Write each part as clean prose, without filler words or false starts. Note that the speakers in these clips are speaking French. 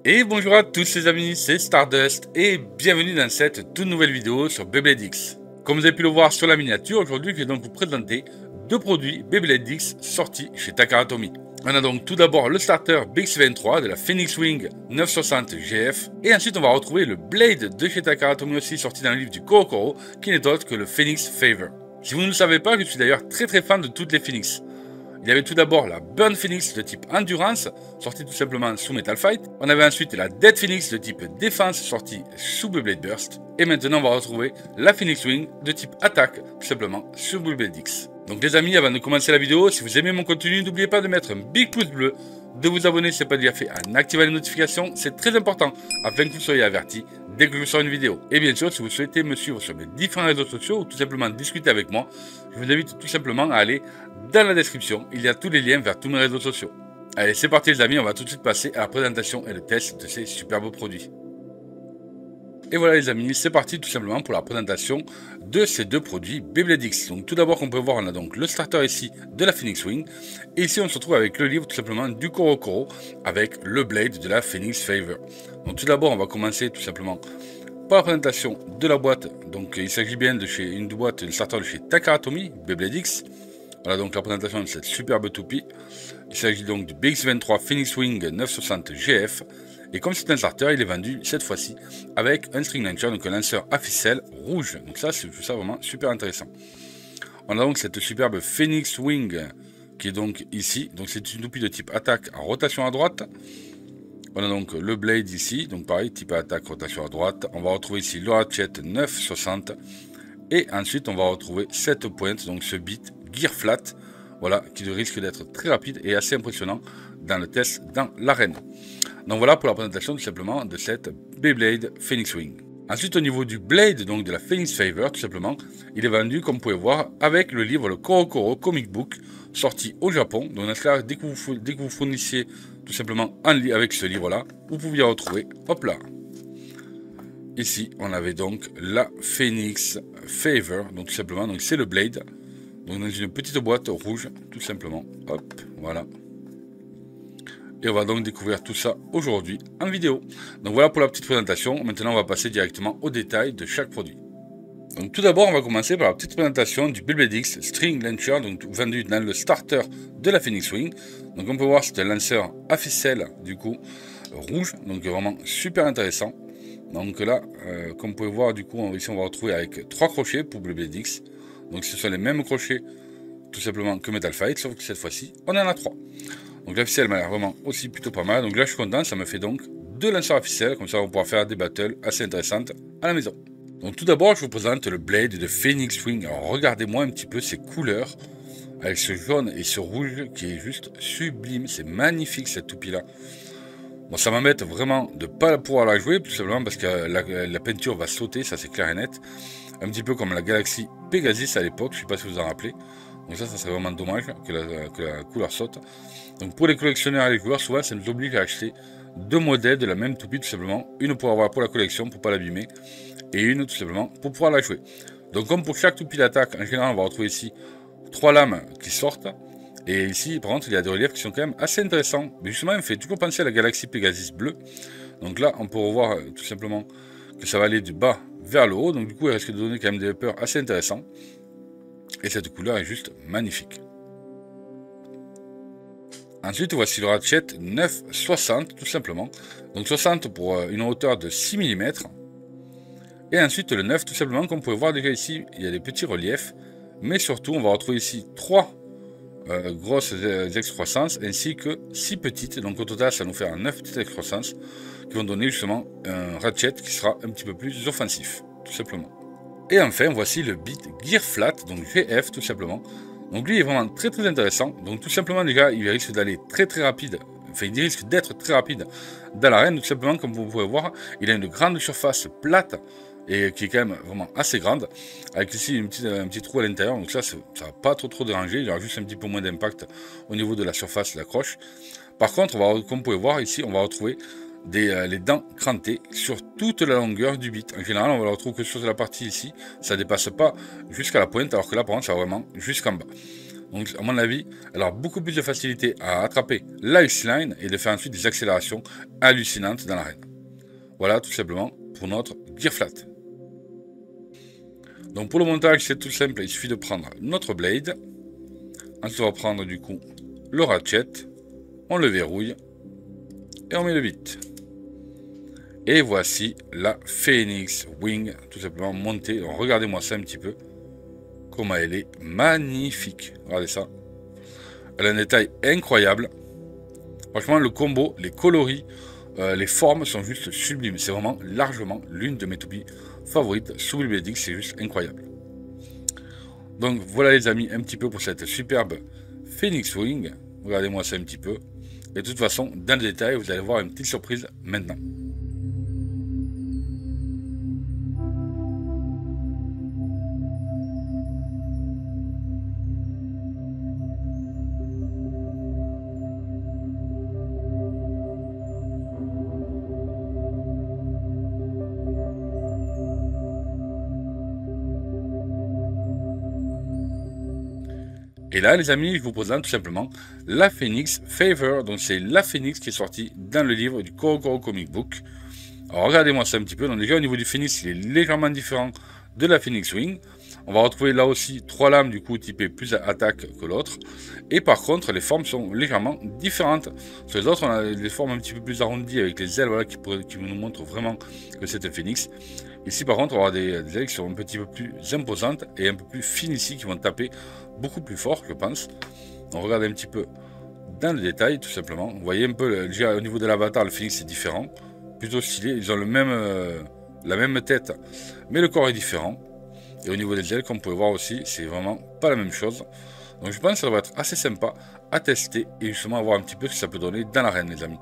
Et bonjour à tous les amis, c'est Stardust et bienvenue dans cette toute nouvelle vidéo sur Beyblade X. Comme vous avez pu le voir sur la miniature, aujourd'hui je vais donc vous présenter deux produits Beyblade X sortis chez Takara Tomy. On a donc tout d'abord le starter BX23 de la Phoenix Wing 960 GF et ensuite on va retrouver le Blade de chez Takara Tomy aussi sorti dans le livre du CoroCoro qui n'est autre que le Phoenix Favor. Si vous ne le savez pas, je suis d'ailleurs très fan de toutes les Phoenix. Il y avait tout d'abord la Burn Phoenix de type Endurance, sortie tout simplement sous Metal Fight. On avait ensuite la Dead Phoenix de type Défense, sortie sous Beyblade Burst. Et maintenant, on va retrouver la Phoenix Wing de type Attaque, tout simplement sur Beyblade X. Donc les amis, avant de commencer la vidéo, si vous aimez mon contenu, n'oubliez pas de mettre un big pouce bleu, de vous abonner si ce n'est pas déjà fait, en activant les notifications, c'est très important afin que vous soyez avertis dès que je sors une vidéo. Et bien sûr, si vous souhaitez me suivre sur mes différents réseaux sociaux ou tout simplement discuter avec moi, je vous invite tout simplement à aller dans la description, il y a tous les liens vers tous mes réseaux sociaux. Allez, c'est parti les amis, on va tout de suite passer à la présentation et le test de ces superbes produits. Et voilà les amis, c'est parti tout simplement pour la présentation de ces deux produits Beyblade X. Donc tout d'abord, comme on peut voir, on a donc le starter ici de la Phoenix Wing. Et ici, on se retrouve avec le livre tout simplement du CoroCoro avec le Blade de la Phoenix Favor. Donc tout d'abord, on va commencer tout simplement par la présentation de la boîte. Donc il s'agit bien de chez une boîte, une starter de chez Takara Tomy, Beyblade X. Voilà donc la présentation de cette superbe toupie. Il s'agit donc du BX23 Phoenix Wing 960 GF. Et comme c'est un starter, il est vendu cette fois-ci avec un string launcher, donc un lanceur à ficelle rouge. Donc ça, c'est ça vraiment super intéressant. On a donc cette superbe Phoenix Wing qui est donc ici. Donc c'est une toupie de type attaque en rotation à droite. On a donc le Blade ici, donc pareil, type attaque, rotation à droite. On va retrouver ici le Ratchet 960. Et ensuite, on va retrouver cette pointe, donc ce bit Gear Flat, voilà, qui risque d'être très rapide et assez impressionnant dans le test dans l'arène. Donc voilà pour la présentation tout simplement de cette Beyblade Phoenix Wing. Ensuite au niveau du Blade, donc de la Phoenix Favor, tout simplement, il est vendu comme vous pouvez voir avec le livre le CoroCoro Comic Book sorti au Japon. Donc dans ce cas, dès que vous fournissiez tout simplement un livre avec ce livre là, vous pouviez retrouver, hop là. Ici on avait donc la Phoenix Favor, donc tout simplement, donc c'est le Blade. Donc dans une petite boîte rouge, tout simplement, hop, voilà. Et on va donc découvrir tout ça aujourd'hui en vidéo. Donc voilà pour la petite présentation. Maintenant, on va passer directement aux détails de chaque produit. Donc tout d'abord, on va commencer par la petite présentation du Beyblade X String Launcher, donc vendu dans le starter de la Phoenix Wing. Donc on peut voir c'est un lanceur à ficelle, du coup, rouge, donc vraiment super intéressant. Donc là, comme vous pouvez voir, du coup, ici on va retrouver avec 3 crochets pour Beyblade X. Donc ce sont les mêmes crochets, tout simplement, que Metal Fight, sauf que cette fois-ci, on en a 3. Donc la ficelle m'a l'air vraiment aussi plutôt pas mal. Donc là je suis content, ça me fait donc 2 lanceurs à ficelle. Comme ça on va pouvoir faire des battles assez intéressantes à la maison. Donc tout d'abord je vous présente le Blade de Phoenix Wing. Alors regardez-moi un petit peu ces couleurs. Avec ce jaune et ce rouge qui est juste sublime. C'est magnifique cette toupie là. Bon ça m'embête vraiment de ne pas pouvoir la jouer. Tout simplement parce que la peinture va sauter, ça c'est clair et net. Un petit peu comme la Galaxy Pegasus à l'époque, je ne sais pas si vous en rappelez. Donc ça serait vraiment dommage que la couleur saute. Donc pour les collectionneurs et les joueurs, souvent ça nous oblige à acheter 2 modèles de la même toupie tout simplement. Une pour avoir pour la collection, pour ne pas l'abîmer. Et une tout simplement pour pouvoir la jouer. Donc comme pour chaque toupie d'attaque, en général on va retrouver ici 3 lames qui sortent. Et ici par contre il y a des reliefs qui sont quand même assez intéressants. Mais justement il me fait toujours penser à la Galaxy Pegasus bleue. Donc là on peut revoir tout simplement que ça va aller du bas vers le haut. Donc du coup il risque de donner quand même des vapeurs assez intéressants. Et cette couleur est juste magnifique. Ensuite, voici le Ratchet 960, tout simplement. Donc 60 pour une hauteur de 6 mm. Et ensuite le 9, tout simplement, comme vous pouvez voir déjà ici, il y a des petits reliefs. Mais surtout, on va retrouver ici 3 grosses excroissances, ainsi que 6 petites. Donc au total, ça nous fait 9 petites excroissances qui vont donner justement un Ratchet qui sera un petit peu plus offensif, tout simplement. Et enfin, voici le bit Gear Flat, donc GF tout simplement. Donc lui il est vraiment très intéressant. Donc tout simplement déjà, il risque d'aller très rapide. Enfin, il risque d'être très rapide dans l'arène. Tout simplement, comme vous pouvez voir, il a une grande surface plate et qui est quand même vraiment assez grande. Avec ici un petit trou à l'intérieur. Donc ça va pas trop déranger. Il y aura juste un petit peu moins d'impact au niveau de la surface de l'accroche. Par contre, comme vous pouvez voir ici, on va retrouver les dents crantées sur toute la longueur du bit. En général, on va le retrouver que sur la partie ici, ça dépasse pas jusqu'à la pointe, alors que là, par contre, ça va vraiment jusqu'en bas. Donc à mon avis, elle aura beaucoup plus de facilité à attraper la X-Line et de faire ensuite des accélérations hallucinantes dans l'arène. Voilà tout simplement pour notre Gear Flat. Donc pour le montage c'est tout simple, il suffit de prendre notre blade. Ensuite on va prendre du coup le ratchet, on le verrouille et on met le bit. Et voici la Phoenix Wing tout simplement montée. Donc regardez-moi ça un petit peu. Comment elle est magnifique. Regardez ça. Elle a un détail incroyable. Franchement le combo, les coloris, les formes sont juste sublimes. C'est vraiment largement l'une de mes toupies favorites sous le BBLDX. C'est juste incroyable. Donc voilà les amis, un petit peu pour cette superbe Phoenix Wing. Regardez-moi ça un petit peu. Et de toute façon, dans le détail, vous allez voir une petite surprise maintenant. Et là, les amis, je vous présente tout simplement la Phoenix Favor. Donc, c'est la Phoenix qui est sortie dans le livre du CoroCoro Comic Book. Alors, regardez-moi ça un petit peu. Donc, déjà, au niveau du Phoenix, il est légèrement différent de la Phoenix Wing. On va retrouver là aussi 3 lames, du coup, typées plus attaque que l'autre. Et par contre, les formes sont légèrement différentes. Sur les autres, on a des formes un petit peu plus arrondies avec les ailes, voilà, qui nous montrent vraiment que c'est un Phoenix. Ici, par contre, on va avoir des ailes qui sont un petit peu plus imposantes et un peu plus fines ici, qui vont taper beaucoup plus fort, je pense. On regarde un petit peu dans le détail, tout simplement. Vous voyez un peu, déjà au niveau de l'avatar, le Phoenix est différent, plutôt stylé. Ils ont la même tête, mais le corps est différent. Et au niveau des ailes, comme vous pouvez voir aussi, c'est vraiment pas la même chose. Donc je pense que ça va être assez sympa à tester et justement voir un petit peu ce que ça peut donner dans l'arène, les amis.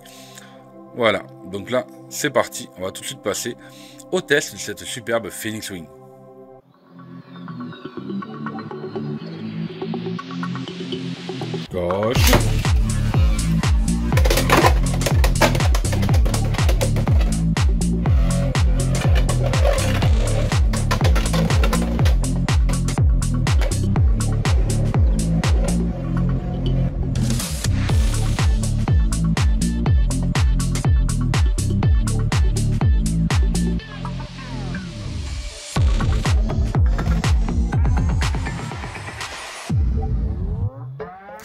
Voilà, donc là, c'est parti. On va tout de suite passer au test de cette superbe Phoenix Wing. Gauche.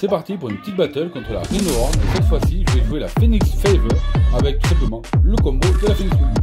C'est parti pour une petite battle contre la Rhino Horn. Et cette fois-ci, je vais jouer la Phoenix Favor avec tout simplement le combo de la Phoenix Wing.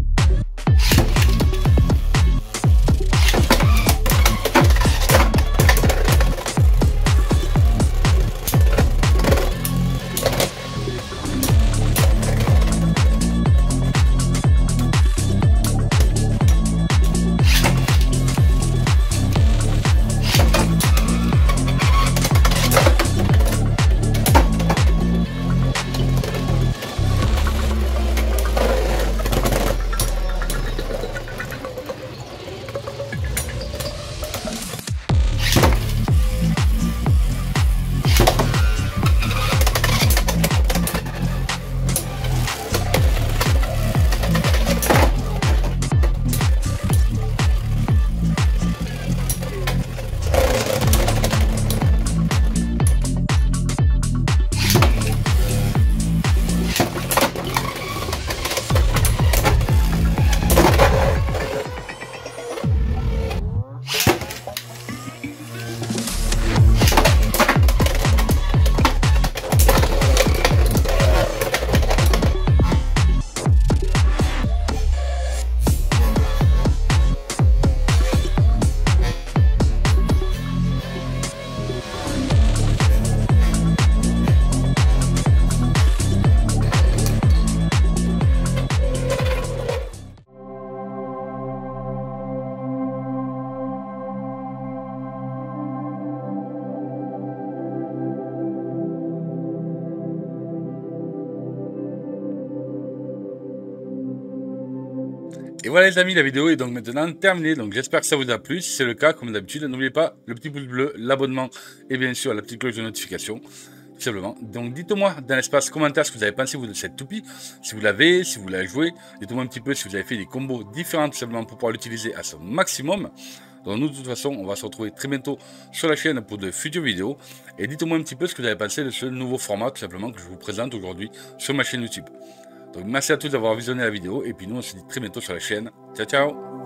Et voilà les amis, la vidéo est donc maintenant terminée, donc j'espère que ça vous a plu. Si c'est le cas, comme d'habitude, n'oubliez pas le petit pouce bleu, l'abonnement et bien sûr la petite cloche de notification, tout simplement. Donc dites-moi dans l'espace commentaire ce que vous avez pensé vous de cette toupie, si vous l'avez, si vous l'avez joué. Dites-moi un petit peu si vous avez fait des combos différents tout simplement pour pouvoir l'utiliser à son maximum. Donc nous, de toute façon, on va se retrouver très bientôt sur la chaîne pour de futures vidéos. Et dites-moi un petit peu ce que vous avez pensé de ce nouveau format, tout simplement, que je vous présente aujourd'hui sur ma chaîne YouTube. Donc merci à tous d'avoir visionné la vidéo, et puis nous, on se dit très bientôt sur la chaîne. Ciao, ciao!